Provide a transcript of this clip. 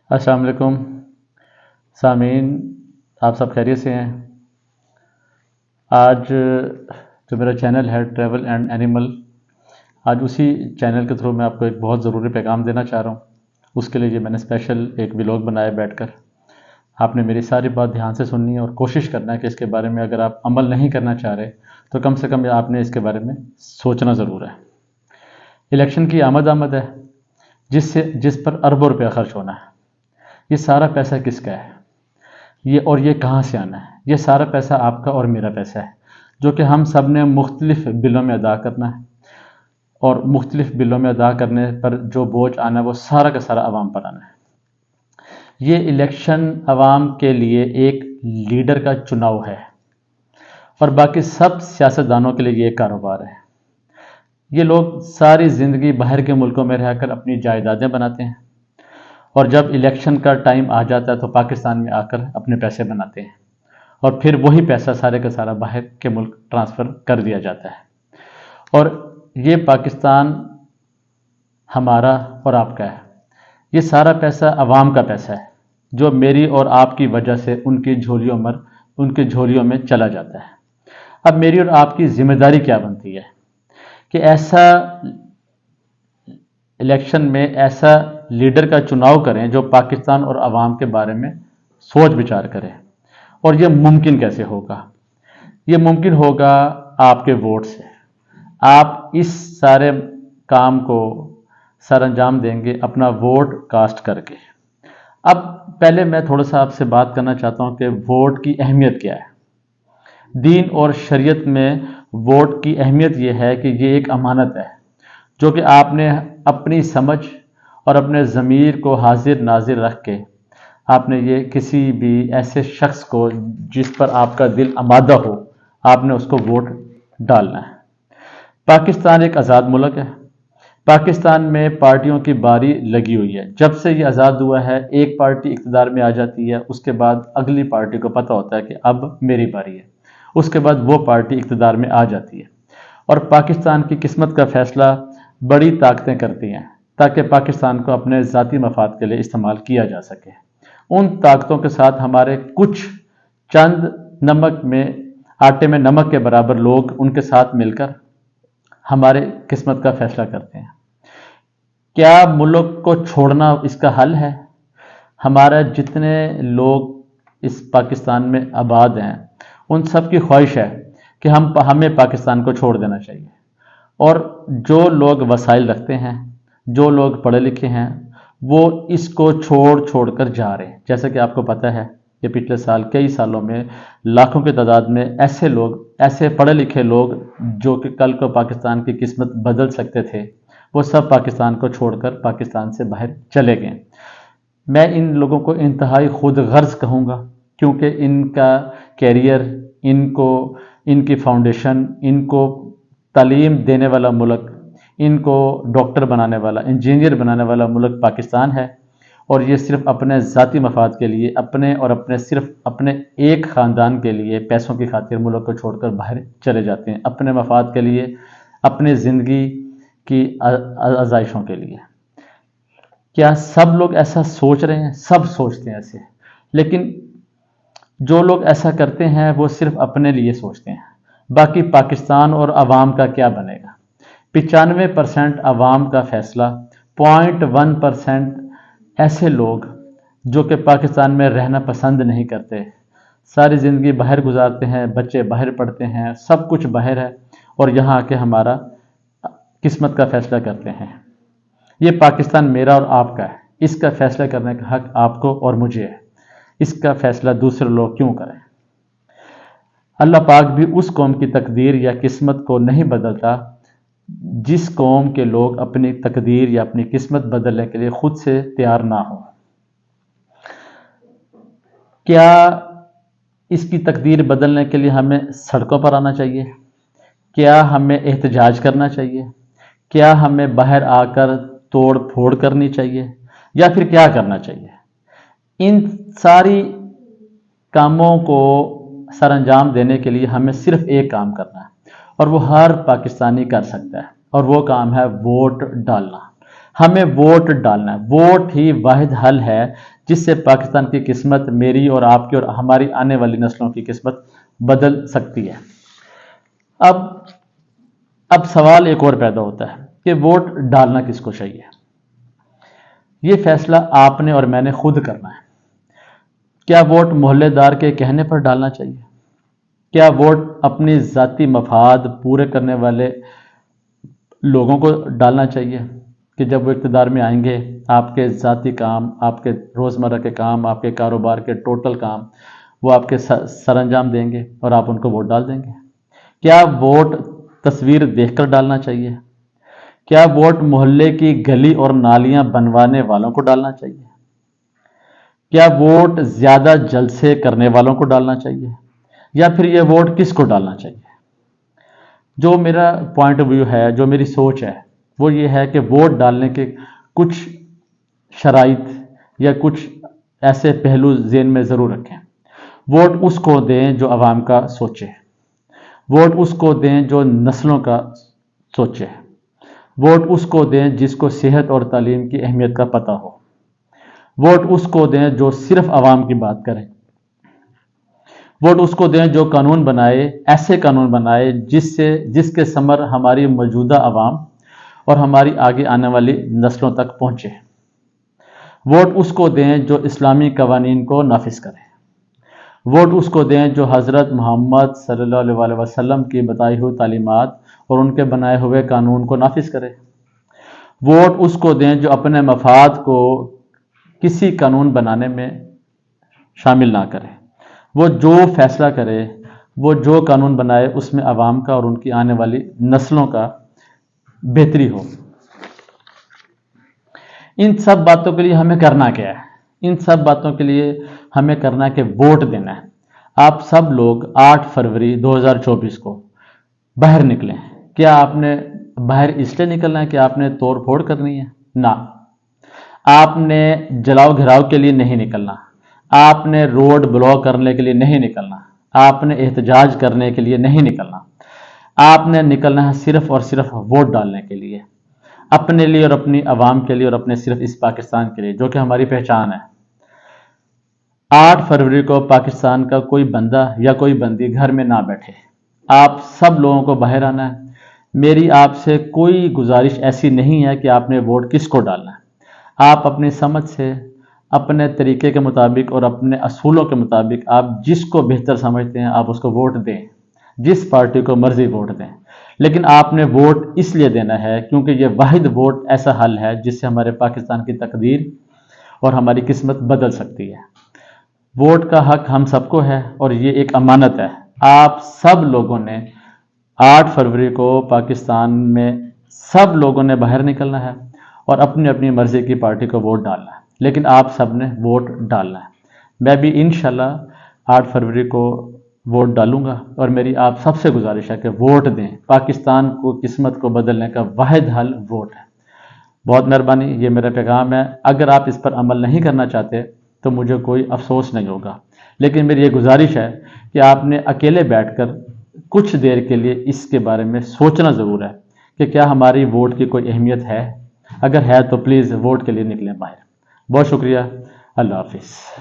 अस्सलाम वालेकुम सामीन, आप सब खैरियत से हैं। आज जो मेरा चैनल है ट्रैवल एंड एनिमल, आज उसी चैनल के थ्रू मैं आपको एक बहुत ज़रूरी पैगाम देना चाह रहा हूँ। उसके लिए मैंने स्पेशल एक व्लॉग बनाया बैठकर। आपने मेरी सारी बात ध्यान से सुननी है और कोशिश करना है कि इसके बारे में अगर आप अमल नहीं करना चाह रहे तो कम से कम आपने इसके बारे में सोचना ज़रूर है। इलेक्शन की आमद है जिस पर अरबों रुपया खर्च होना है। ये सारा पैसा किसका है, ये कहाँ से आना है? ये सारा पैसा आपका और मेरा पैसा है, जो कि हम सब ने मुख्तलिफ बिलों में अदा करना है। और मुख्तलिफ बिलों में अदा करने पर जो बोझ आना है वो सारा का सारा आवाम पर आना है। ये इलेक्शन आवाम के लिए एक लीडर का चुनाव है और बाकी सब सियासतदानों के लिए ये कारोबार है। ये लोग सारी ज़िंदगी बाहर के मुल्कों में रहकर अपनी जायदादें बनाते हैं और जब इलेक्शन का टाइम आ जाता है तो पाकिस्तान में आकर अपने पैसे बनाते हैं और फिर वही पैसा सारे का सारा बाहर के मुल्क ट्रांसफ़र कर दिया जाता है। और ये पाकिस्तान हमारा और आपका है। ये सारा पैसा आवाम का पैसा है जो मेरी और आपकी वजह से उनकी झोलियों में चला जाता है। अब मेरी और आपकी जिम्मेदारी क्या बनती है कि ऐसा इलेक्शन में ऐसा लीडर का चुनाव करें जो पाकिस्तान और आवाम के बारे में सोच विचार करें। और ये मुमकिन कैसे होगा? ये मुमकिन होगा आपके वोट से। आप इस सारे काम को सर अंजाम देंगे अपना वोट कास्ट करके। अब पहले मैं थोड़ा सा आपसे बात करना चाहता हूँ कि वोट की अहमियत क्या है। दीन और शरीयत में वोट की अहमियत ये है कि ये एक अमानत है जो कि आपने अपनी समझ और अपने ज़मीर को हाजिर नाजिर रख के आपने ये किसी भी ऐसे शख्स को जिस पर आपका दिल आमादा हो, आपने उसको वोट डालना है। पाकिस्तान एक आज़ाद मुल्क है। पाकिस्तान में पार्टियों की बारी लगी हुई है। जब से ये आज़ाद हुआ है एक पार्टी इक़्तिदार में आ जाती है, उसके बाद अगली पार्टी को पता होता है कि अब मेरी बारी है, उसके बाद वो पार्टी इक़्तिदार में आ जाती है। और पाकिस्तान की किस्मत का फ़ैसला बड़ी ताकतें करती हैं ताकि पाकिस्तान को अपने ज़ाती मफाद के लिए इस्तेमाल किया जा सके। उन ताकतों के साथ हमारे कुछ चंद आटे में नमक के बराबर लोग उनके साथ मिलकर हमारे किस्मत का फ़ैसला करते हैं। क्या मुल्क को छोड़ना इसका हल है? हमारा जितने लोग इस पाकिस्तान में आबाद हैं उन सब की ख्वाहिश है कि हमें पाकिस्तान को छोड़ देना चाहिए। और जो लोग वसाइल रखते हैं, जो लोग पढ़े लिखे हैं, वो इसको छोड़ कर जा रहे हैं। जैसे कि आपको पता है कि पिछले साल कई सालों में लाखों की तादाद में ऐसे पढ़े लिखे लोग जो कि कल को पाकिस्तान की किस्मत बदल सकते थे, वो सब पाकिस्तान को छोड़कर पाकिस्तान से बाहर चले गए। मैं इन लोगों को इंतहाई खुद गर्ज कहूँगा क्योंकि इनका कैरियर, इनकी फाउंडेशन, इनको तालीम देने वाला मुल्क, इनको डॉक्टर बनाने वाला, इंजीनियर बनाने वाला मुल्क पाकिस्तान है। और ये सिर्फ अपने ज़ाती मफाद के लिए सिर्फ अपने एक ख़ानदान के लिए पैसों की खातिर मुल्क को छोड़कर बाहर चले जाते हैं, अपने मफाद के लिए, अपनी ज़िंदगी की आज़ाइशों के लिए। क्या सब लोग ऐसा सोच रहे हैं? सब सोचते हैं ऐसे, लेकिन जो लोग ऐसा करते हैं वो सिर्फ अपने लिए सोचते हैं। बाकी पाकिस्तान और आवाम का क्या बनेगा? 95% आवाम का फैसला, 0.1% ऐसे लोग जो कि पाकिस्तान में रहना पसंद नहीं करते, सारी ज़िंदगी बाहर गुजारते हैं, बच्चे बाहर पढ़ते हैं, सब कुछ बाहर है और यहाँ आके हमारा किस्मत का फ़ैसला करते हैं। ये पाकिस्तान मेरा और आपका है। इसका फ़ैसला करने का हक आपको और मुझे है। इसका फ़ैसला दूसरे लोग क्यों करें? अल्लाह पाक भी उस कौम की तकदीर या किस्मत को नहीं बदलता जिस कौम के लोग अपनी तकदीर या अपनी किस्मत बदलने के लिए खुद से तैयार ना हो। क्या इसकी तकदीर बदलने के लिए हमें सड़कों पर आना चाहिए? क्या हमें एहतजाज करना चाहिए? क्या हमें बाहर आकर तोड़ फोड़ करनी चाहिए या फिर क्या करना चाहिए? इन सारी कामों को सर अंजाम देने के लिए हमें सिर्फ एक काम करना है और वो हर पाकिस्तानी कर सकता है और वो काम है वोट डालना। हमें वोट डालना है। वोट ही वाहिद हल है جس سے پاکستان کی قسمت میری اور آپ کی اور ہماری آنے والی نسلوں کی قسمت بدل سکتی ہے۔ اب سوال ایک اور پیدا ہوتا ہے کہ ووٹ ڈالنا کس کو چاہیے؟ یہ فیصلہ آپ نے اور میں نے خود کرنا ہے۔ کیا ووٹ محلے دار کے کہنے پر ڈالنا چاہیے؟ کیا ووٹ اپنی ذاتی مفاد پورے کرنے والے لوگوں کو ڈالنا چاہیے کہ جب وہ اقتدار میں آئیں گے آپ کے ذاتی کام، آپ کے روزمرہ کے کام، آپ کے کاروبار کے ٹوٹل کام وہ آپ کے سر انجام دیں گے اور آپ ان کو ووٹ ڈال دیں گے؟ کیا ووٹ تصویر دیکھ کر ڈالنا چاہیے؟ کیا ووٹ محلے کی گلی اور نالیاں بنوانے والوں کو ڈالنا چاہیے؟ کیا ووٹ زیادہ جلسے کرنے والوں کو ڈالنا چاہیے؟ یا پھر یہ ووٹ کس کو ڈالنا چاہیے؟ جو میرا پوائنٹ آف ویو ہے، جو میری سوچ ہے، وہ یہ ہے کہ ووٹ ڈالنے کے کچھ شرائط یا کچھ ایسے پہلو ذہن میں ضرور رکھیں۔ ووٹ اس کو دیں جو عوام کا سوچے، ووٹ اس کو دیں جو نسلوں کا سوچے، ووٹ اس کو دیں جس کو صحت اور تعلیم کی اہمیت کا پتہ ہو، ووٹ اس کو دیں جو صرف عوام کی بات کرے، ووٹ اس کو دیں جو قانون بنائے، ایسے قانون بنائے جس کے ثمر ہماری موجودہ عوام اور ہماری آگے آنے والی نسلوں تک پہنچے۔ ووٹ اس کو دیں جو اسلامی قوانین کو نافذ کرے، ووٹ اس کو دیں جو حضرت محمد صلی اللہ علیہ وسلم کی بتائی ہوئی تعلیمات اور ان کے بنائے ہوئے قانون کو نافذ کرے۔ ووٹ اس کو دیں جو اپنے مفاد کو کسی قانون بنانے میں شامل نہ کرے، وہ جو فیصلہ کرے، وہ جو قانون بنائے اس میں عوام کا اور ان کی آنے والی نسلوں کا بہتری ہو۔ ان سب باتوں کے لیے ہمیں کرنا کیا ہے؟ ان سب باتوں کے لیے ہمیں کرنا ہے کہ ووٹ دینا ہے۔ آپ سب لوگ 8 فروری 2024 کو باہر نکلیں۔ کیا آپ نے باہر اس لیے نکلنا ہے کہ آپ نے توڑ پھوڑ کرنی ہے؟ نہ، آپ نے جلاؤ گھراؤ کے لیے نہیں نکلنا، آپ نے روڈ بلاک کرنے کے لیے نہیں نکلنا، آپ نے احتجاج کرنے کے لیے نہیں نکلنا، آپ نے نکلنا ہے صرف اور صرف ووٹ ڈالنے کے لیے، اپنے لیے اور اپنی عوام کے لیے اور اپنے صرف اس پاکستان کے لیے جو کہ ہماری پہچان ہے۔ 8 فروری کو پاکستان کا کوئی بندہ یا کوئی بندی گھر میں نہ بیٹھے، آپ سب لوگوں کو باہر آنا ہے۔ میری آپ سے کوئی گزارش ایسی نہیں ہے کہ آپ نے ووٹ کس کو ڈالنا ہے۔ آپ اپنی سمجھ سے، اپنے طریقے کے مطابق اور اپنے اصولوں کے مطابق آپ جس کو بہتر سمجھتے ہیں آپ اس کو ووٹ دیں، جس پارٹی کو مرضی ووٹ دیں، لیکن آپ نے ووٹ اس لیے دینا ہے کیونکہ یہ واحد ووٹ ایسا حل ہے جس سے ہمارے پاکستان کی تقدیر اور ہماری قسمت بدل سکتی ہے۔ ووٹ کا حق ہم سب کو ہے اور یہ ایک امانت ہے۔ آپ سب لوگوں نے 8 فروری کو پاکستان میں سب لوگوں نے باہر نکلنا ہے اور اپنی اپنی مرضی کی پارٹی کو ووٹ ڈالنا ہے، لیکن آپ سب نے ووٹ ڈالنا ہے۔ میں بھی انشاءاللہ 8 فروری کو ووٹ ڈالوں گا اور میری آپ سب سے گزارش ہے کہ ووٹ دیں۔ پاکستان کو قسمت کو بدلنے کا واحد حل ووٹ ہے۔ بہت مہربانی، یہ میرا پیغام ہے۔ اگر آپ اس پر عمل نہیں کرنا چاہتے تو مجھے کوئی افسوس نہیں ہوگا، لیکن میری یہ گزارش ہے کہ آپ نے اکیلے بیٹھ کر کچھ دیر کے لیے اس کے بارے میں سوچنا ضرور ہے کہ کیا ہماری ووٹ کی کوئی اہمیت ہے۔ اگر ہے تو پلیز ووٹ کے لیے نکلیں باہر۔ بہت شکریہ، اللہ حافظ۔